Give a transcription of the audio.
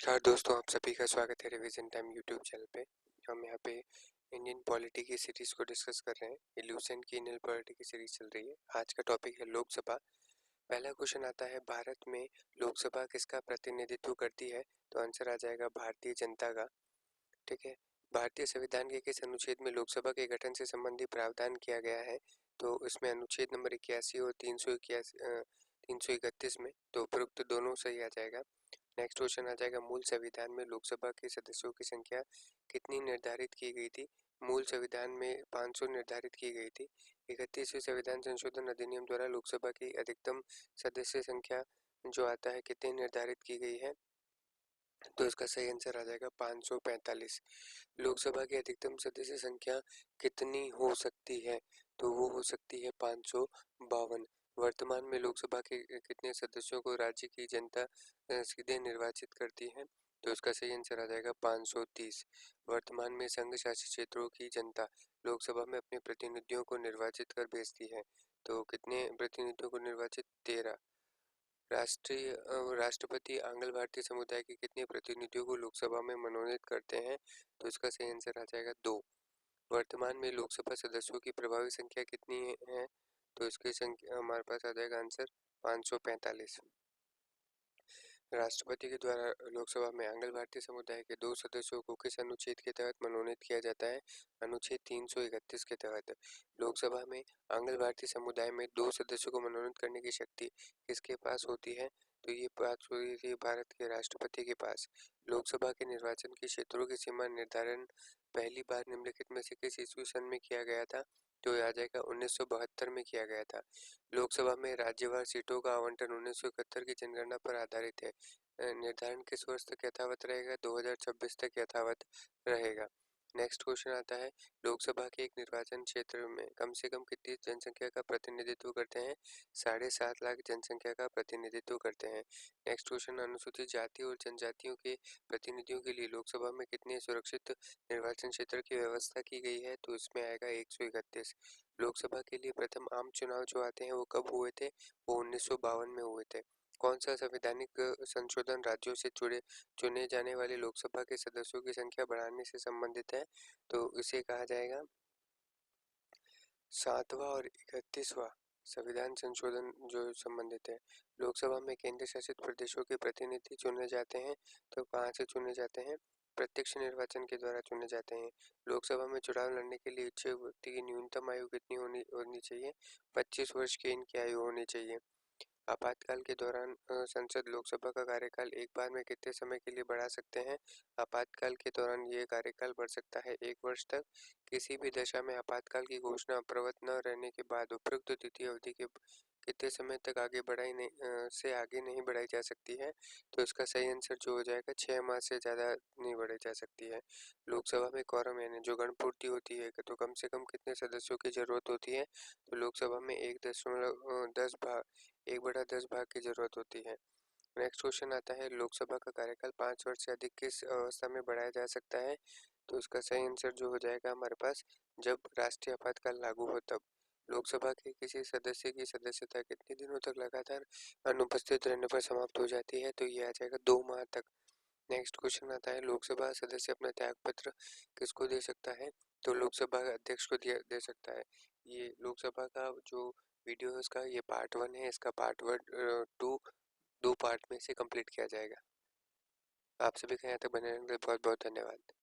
नमस्कार दोस्तों, आप सभी का स्वागत है रिवीजन टाइम यूट्यूब चैनल पे। हम यहाँ पे इंडियन पॉलिटी की सीरीज को डिस्कस कर रहे हैं। ये लूसेंट की इंडियन पॉलिटी की सीरीज चल रही है। आज का टॉपिक है लोकसभा। पहला क्वेश्चन आता है, भारत में लोकसभा किसका प्रतिनिधित्व करती है? तो आंसर आ जाएगा भारतीय जनता का। ठीक है। भारतीय संविधान के किस अनुच्छेद में लोकसभा के गठन से संबंधित प्रावधान किया गया है? तो इसमें अनुच्छेद नंबर 81 और 331 में, तो उपरोक्त दोनों सही आ जाएगा। नेक्स्ट क्वेश्चन आ जाएगा, मूल संविधान में लोकसभा के सदस्यों की संख्या कितनी निर्धारित की गई थी? मूल संविधान में 500 निर्धारित की गई थी। 31वें संविधान संशोधन अधिनियम द्वारा लोकसभा की अधिकतम सदस्य संख्या जो आता है कितनी निर्धारित की गई है? तो इसका सही आंसर आ जाएगा 545। लोकसभा की अधिकतम सदस्य संख्या कितनी हो सकती है? तो वो हो सकती है 552। वर्तमान में लोकसभा के कितने सदस्यों को राज्य की जनता सीधे निर्वाचित करती है? तो इसका सही आंसर आ जाएगा 530। वर्तमान में संघ शासित क्षेत्रों की जनता लोकसभा में अपने प्रतिनिधियों को निर्वाचित कर भेजती है। तो कितने प्रतिनिधियों को निर्वाचित? 13। राष्ट्रपति आंग्ल भारतीय समुदाय के कितने प्रतिनिधियों को लोकसभा में मनोनीत करते हैं? तो इसका सही आंसर आ जाएगा 2। वर्तमान में लोकसभा सदस्यों की प्रभावी संख्या कितनी है? तो इसकी संख्या हमारे पास आ जाएगा आंसर 545। राष्ट्रपति के द्वारा लोकसभा में आंग्ल भारतीय समुदाय के 2 सदस्यों को किस अनुच्छेद के तहत मनोनीत किया जाता है? अनुच्छेद 331 के तहत। लोकसभा में आंग्ल भारतीय समुदाय में 2 सदस्यों को मनोनीत करने की शक्ति किसके पास होती है? तो ये बात हुई थी भारत के राष्ट्रपति के पास। लोकसभा के निर्वाचन के क्षेत्रों की सीमा निर्धारण पहली बार निम्नलिखित में से किस ईस्वी सन में किया गया था? तो आ जाएगा 1972 में किया गया था। लोकसभा में राज्यवार सीटों का आवंटन 1971 की जनगणना पर आधारित है। निर्धारण किस वर्ष तक यथावत रहेगा? 2026 तक यथावत रहेगा। नेक्स्ट क्वेश्चन आता है, लोकसभा के एक निर्वाचन क्षेत्र में कम से कम कितनी जनसंख्या का प्रतिनिधित्व करते हैं? 7.5 लाख जनसंख्या का प्रतिनिधित्व करते हैं। नेक्स्ट क्वेश्चन, अनुसूचित जाति और जनजातियों के प्रतिनिधियों के लिए लोकसभा में कितने सुरक्षित निर्वाचन क्षेत्र की व्यवस्था की गई है? तो इसमें आएगा 131। लोकसभा के लिए प्रथम आम चुनाव जो आते हैं वो कब हुए थे? वो 1952 में हुए थे। कौन सा संवैधानिक संशोधन राज्यों से चुने जाने वाले लोकसभा के सदस्यों की संख्या बढ़ाने से संबंधित है? तो इसे कहा जाएगा 7वां और 31वां संविधान संशोधन जो संबंधित है। लोकसभा में केंद्र शासित प्रदेशों के प्रतिनिधि चुने जाते हैं, तो कहाँ से चुने जाते हैं? प्रत्यक्ष निर्वाचन के द्वारा चुने जाते हैं। लोकसभा में चुनाव लड़ने के लिए इच्छुक व्यक्ति की न्यूनतम आयु कितनी होनी चाहिए? 25 वर्ष की इनकी आयु होनी चाहिए। आपातकाल के दौरान संसद लोकसभा का कार्यकाल एक बार में कितने समय के लिए बढ़ा सकते हैं? आपातकाल के दौरान ये कार्यकाल बढ़ सकता है 1 वर्ष तक। किसी भी दशा में आपातकाल की घोषणा अप्रवत न रहने के बाद उपरोक्त द्वितीय अवधि के कितने समय तक आगे नहीं बढ़ाई जा सकती है? तो इसका सही आंसर जो हो जाएगा 6 माह से ज़्यादा नहीं बढ़ाई जा सकती है। लोकसभा में क्वारम यानी जो गणपूर्ति होती है तो कम से कम कितने सदस्यों की जरूरत होती है? तो लोकसभा में 1/10 भाग की जरूरत होती है। नेक्स्ट क्वेश्चन आता है, लोकसभा का कार्यकाल 5 वर्ष से अधिक किस अवस्था में बढ़ाया जा सकता है? तो इसका सही आंसर जो हो जाएगा हमारे पास, जब राष्ट्रीय आपातकाल लागू हो तब। लोकसभा के किसी सदस्य की सदस्यता कितने दिनों तक लगातार अनुपस्थित रहने पर समाप्त हो जाती है? तो ये आ जाएगा 2 माह तक। नेक्स्ट क्वेश्चन आता है, लोकसभा सदस्य अपना त्यागपत्र किसको दे सकता है? तो लोकसभा अध्यक्ष को दे सकता है। ये लोकसभा का जो वीडियो है उसका ये पार्ट 1 है, इसका पार्ट 2 2 पार्ट में से कंप्लीट किया जाएगा। आप सभी का यहाँ तक बने रहने के लिए बहुत बहुत धन्यवाद।